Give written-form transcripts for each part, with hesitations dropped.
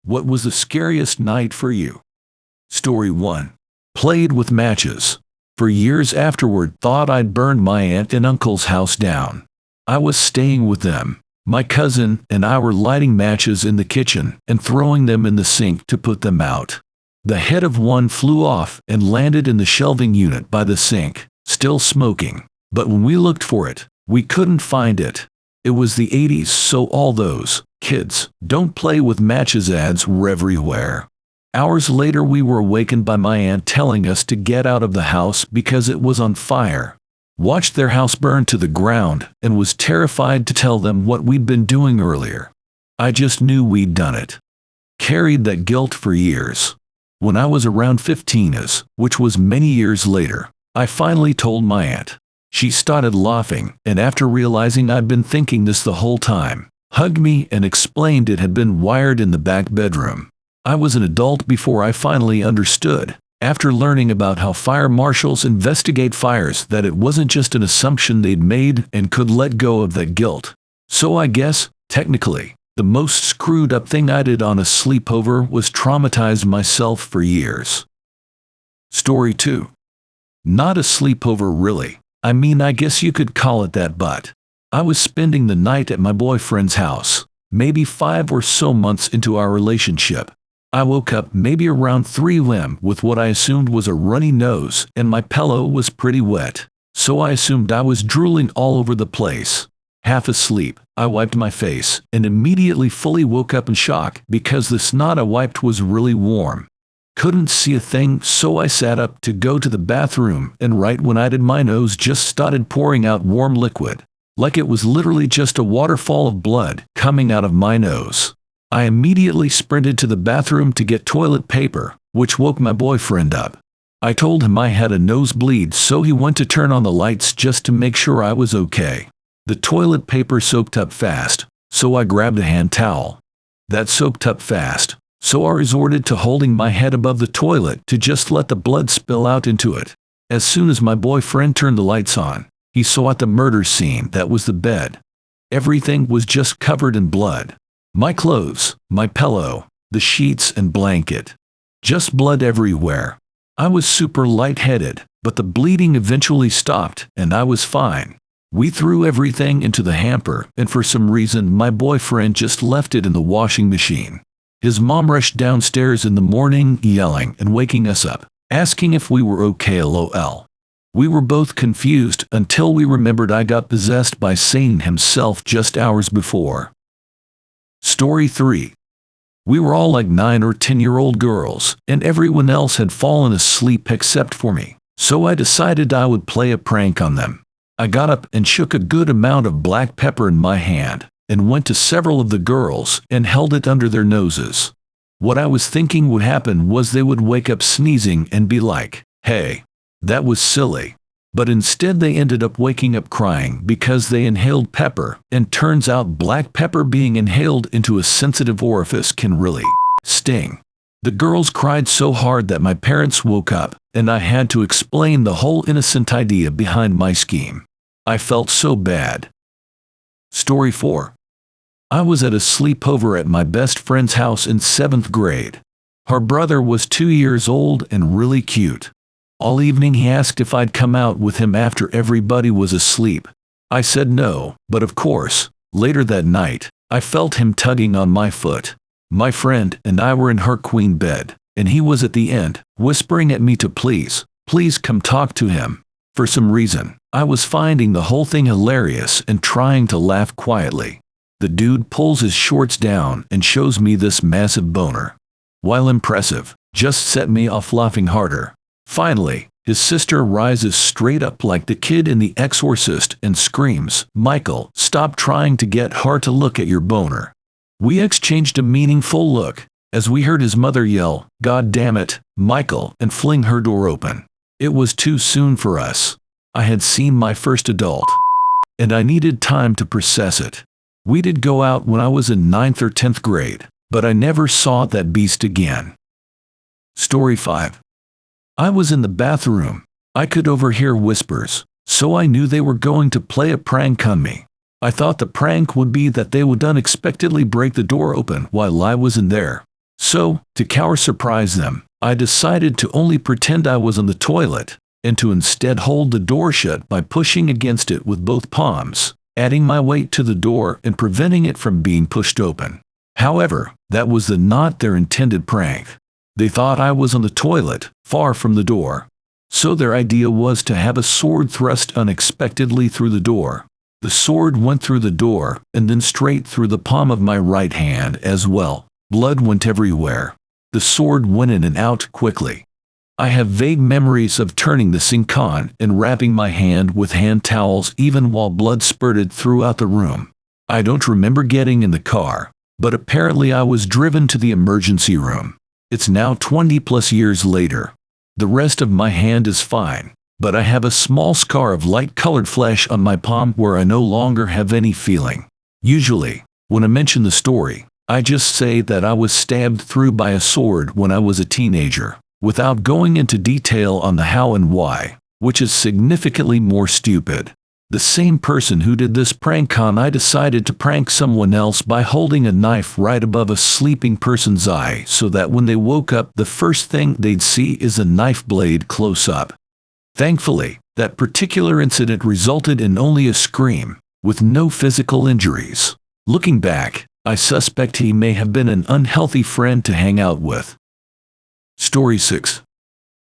What was the scariest night for you? Story 1. Played with matches. For years afterward, thought I'd burned my aunt and uncle's house down. I was staying with them. My cousin and I were lighting matches in the kitchen and throwing them in the sink to put them out. The head of one flew off and landed in the shelving unit by the sink, still smoking. But when we looked for it, we couldn't find it. It was the 80s, so all those "kids, don't play with matches" ads were everywhere. Hours later, we were awakened by my aunt telling us to get out of the house because it was on fire. Watched their house burn to the ground and was terrified to tell them what we'd been doing earlier. I just knew we'd done it. Carried that guilt for years. When I was around 15, which was many years later, I finally told my aunt. She started laughing, and after realizing I'd been thinking this the whole time, hugged me and explained it had been wired in the back bedroom. I was an adult before I finally understood, after learning about how fire marshals investigate fires, that it wasn't just an assumption they'd made and could let go of that guilt. So I guess, technically, the most screwed up thing I did on a sleepover was traumatize myself for years. Story 2. Not a sleepover really. I mean, I guess you could call it that, but I was spending the night at my boyfriend's house, maybe 5 or so months into our relationship. I woke up maybe around 3 a.m. with what I assumed was a runny nose, and my pillow was pretty wet, so I assumed I was drooling all over the place. Half asleep, I wiped my face, and immediately fully woke up in shock because the snot I wiped was really warm. Couldn't see a thing, so I sat up to go to the bathroom, and right when I did, my nose just started pouring out warm liquid, like it was literally just a waterfall of blood coming out of my nose. I immediately sprinted to the bathroom to get toilet paper, which woke my boyfriend up. I told him I had a nosebleed, so he went to turn on the lights just to make sure I was okay. The toilet paper soaked up fast, so I grabbed a hand towel. That soaked up fast, so I resorted to holding my head above the toilet to just let the blood spill out into it. As soon as my boyfriend turned the lights on, he saw at the murder scene that was the bed. Everything was just covered in blood. My clothes, my pillow, the sheets and blanket. Just blood everywhere. I was super lightheaded, but the bleeding eventually stopped and I was fine. We threw everything into the hamper, and for some reason my boyfriend just left it in the washing machine. His mom rushed downstairs in the morning, yelling and waking us up, asking if we were okay, lol. We were both confused until we remembered I got possessed by Satan himself just hours before. Story 3. We were all like 9 or 10-year-old girls, and everyone else had fallen asleep except for me, so I decided I would play a prank on them. I got up and shook a good amount of black pepper in my hand, and went to several of the girls and held it under their noses. What I was thinking would happen was they would wake up sneezing and be like, "Hey, that was silly." But instead they ended up waking up crying because they inhaled pepper, and turns out black pepper being inhaled into a sensitive orifice can really sting. The girls cried so hard that my parents woke up, and I had to explain the whole innocent idea behind my scheme. I felt so bad. Story 4. I was at a sleepover at my best friend's house in 7th grade. Her brother was 2 years old and really cute. All evening he asked if I'd come out with him after everybody was asleep. I said no, but of course, later that night, I felt him tugging on my foot. My friend and I were in her queen bed, and he was at the end, whispering at me to please come talk to him. For some reason, I was finding the whole thing hilarious and trying to laugh quietly. The dude pulls his shorts down and shows me this massive boner. While impressive, just set me off laughing harder. Finally, his sister rises straight up like the kid in The Exorcist and screams, "Michael, stop trying to get her to look at your boner." We exchanged a meaningful look, as we heard his mother yell, "God damn it, Michael," and fling her door open. It was too soon for us. I had seen my first adult, and I needed time to process it. We did go out when I was in 9th or 10th grade, but I never saw that beast again. Story 5. I was in the bathroom. I could overhear whispers, so I knew they were going to play a prank on me. I thought the prank would be that they would unexpectedly break the door open while I was in there. So, to surprise them, I decided to only pretend I was on the toilet, and to instead hold the door shut by pushing against it with both palms, adding my weight to the door and preventing it from being pushed open. However, that was not their intended prank. They thought I was on the toilet, far from the door. So their idea was to have a sword thrust unexpectedly through the door. The sword went through the door, and then straight through the palm of my right hand as well. Blood went everywhere. The sword went in and out quickly. I have vague memories of turning the sink on and wrapping my hand with hand towels even while blood spurted throughout the room. I don't remember getting in the car, but apparently I was driven to the emergency room. It's now 20+ years later. The rest of my hand is fine, but I have a small scar of light-colored flesh on my palm where I no longer have any feeling. Usually, when I mention the story, I just say that I was stabbed through by a sword when I was a teenager, without going into detail on the how and why, which is significantly more stupid. The same person who did this prank on I decided to prank someone else by holding a knife right above a sleeping person's eye so that when they woke up the first thing they'd see is a knife blade close up. Thankfully, that particular incident resulted in only a scream, with no physical injuries. Looking back, I suspect he may have been an unhealthy friend to hang out with. Story 6.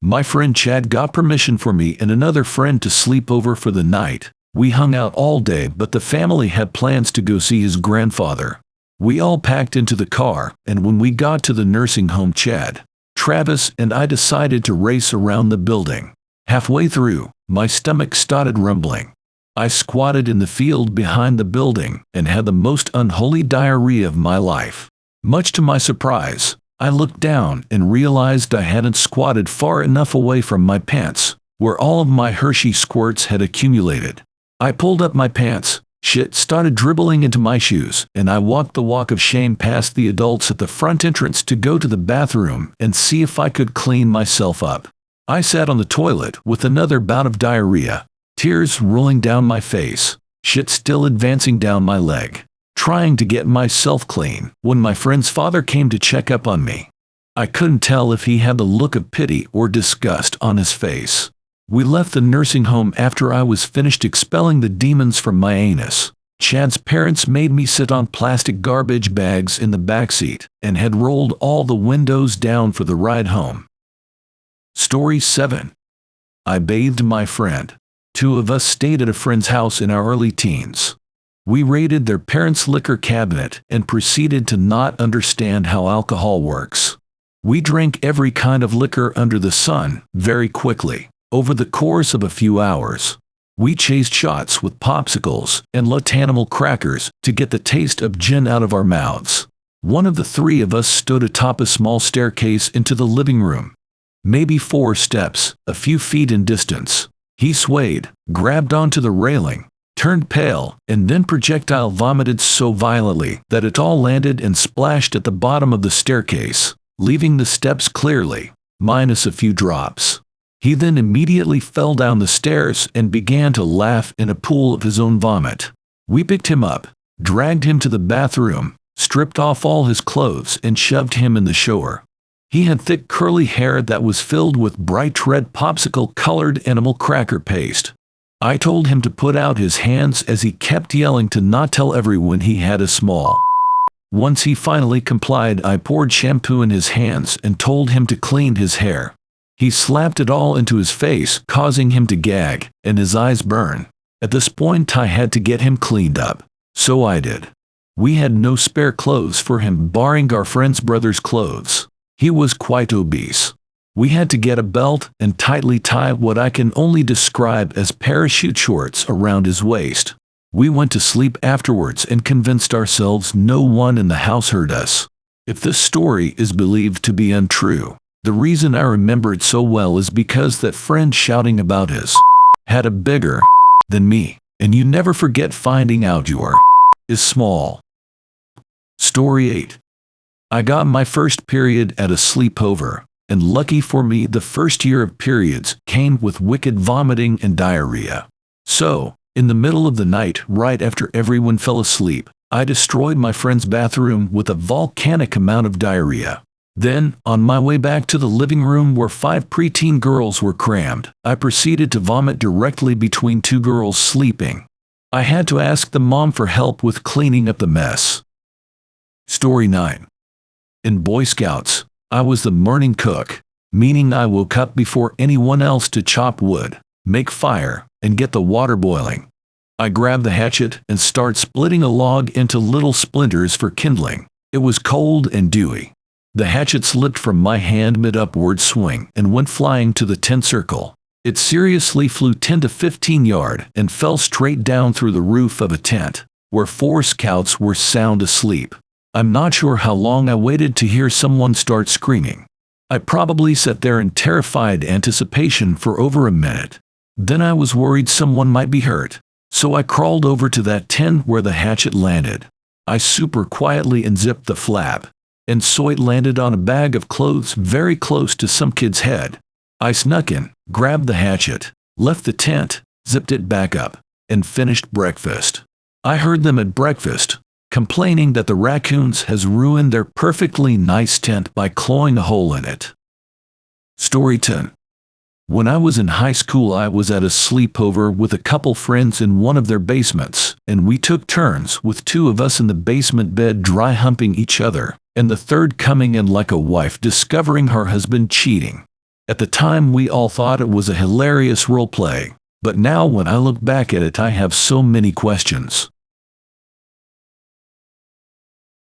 My friend Chad got permission for me and another friend to sleep over for the night. We hung out all day, but the family had plans to go see his grandfather. We all packed into the car, and when we got to the nursing home, Chad, Travis, and I decided to race around the building. Halfway through, my stomach started rumbling. I squatted in the field behind the building and had the most unholy diarrhea of my life. Much to my surprise, I looked down and realized I hadn't squatted far enough away from my pants, where all of my Hershey squirts had accumulated. I pulled up my pants, shit started dribbling into my shoes, and I walked the walk of shame past the adults at the front entrance to go to the bathroom and see if I could clean myself up. I sat on the toilet with another bout of diarrhea, tears rolling down my face, shit still advancing down my leg, trying to get myself clean when my friend's father came to check up on me. I couldn't tell if he had the look of pity or disgust on his face. We left the nursing home after I was finished expelling the demons from my anus. Chad's parents made me sit on plastic garbage bags in the backseat and had rolled all the windows down for the ride home. Story 7. I bathed my friend. 2 of us stayed at a friend's house in our early teens. We raided their parents' liquor cabinet and proceeded to not understand how alcohol works. We drank every kind of liquor under the sun very quickly. Over the course of a few hours, we chased shots with popsicles and Latanimal crackers to get the taste of gin out of our mouths. One of the 3 of us stood atop a small staircase into the living room. Maybe 4 steps, a few feet in distance. He swayed, grabbed onto the railing, turned pale, and then projectile vomited so violently that it all landed and splashed at the bottom of the staircase, leaving the steps clearly, minus a few drops. He then immediately fell down the stairs and began to laugh in a pool of his own vomit. We picked him up, dragged him to the bathroom, stripped off all his clothes and shoved him in the shower. He had thick curly hair that was filled with bright red popsicle-colored animal cracker paste. I told him to put out his hands as he kept yelling to not tell everyone he had a small. Once he finally complied, I poured shampoo in his hands and told him to clean his hair. He slapped it all into his face, causing him to gag, and his eyes burn. At this point I had to get him cleaned up. So I did. We had no spare clothes for him barring our friend's brother's clothes. He was quite obese. We had to get a belt and tightly tie what I can only describe as parachute shorts around his waist. We went to sleep afterwards and convinced ourselves no one in the house heard us. If this story is believed to be untrue, the reason I remember it so well is because that friend shouting about his had a bigger than me, and you never forget finding out your is small. Story 8. I got my first period at a sleepover, and lucky for me the first year of periods came with wicked vomiting and diarrhea. So, in the middle of the night, right after everyone fell asleep, I destroyed my friend's bathroom with a volcanic amount of diarrhea. Then, on my way back to the living room where 5 preteen girls were crammed, I proceeded to vomit directly between 2 girls sleeping. I had to ask the mom for help with cleaning up the mess. Story 9. In Boy Scouts, I was the morning cook, meaning I woke up before anyone else to chop wood, make fire, and get the water boiling. I grabbed the hatchet and started splitting a log into little splinters for kindling. It was cold and dewy. The hatchet slipped from my hand mid-upward swing and went flying to the tent circle. It seriously flew 10 to 15 yards and fell straight down through the roof of a tent, where 4 scouts were sound asleep. I'm not sure how long I waited to hear someone start screaming. I probably sat there in terrified anticipation for over a minute. Then I was worried someone might be hurt, so I crawled over to that tent where the hatchet landed. I super quietly unzipped the flap, and so it landed on a bag of clothes very close to some kid's head. I snuck in, grabbed the hatchet, left the tent, zipped it back up, and finished breakfast. I heard them at breakfast, complaining that the raccoons has ruined their perfectly nice tent by clawing a hole in it. Story 10. When I was in high school, I was at a sleepover with a couple friends in one of their basements, and we took turns with 2 of us in the basement bed dry humping each other, and the third coming in like a wife discovering her husband cheating. At the time we all thought it was a hilarious role play, but now when I look back at it I have so many questions.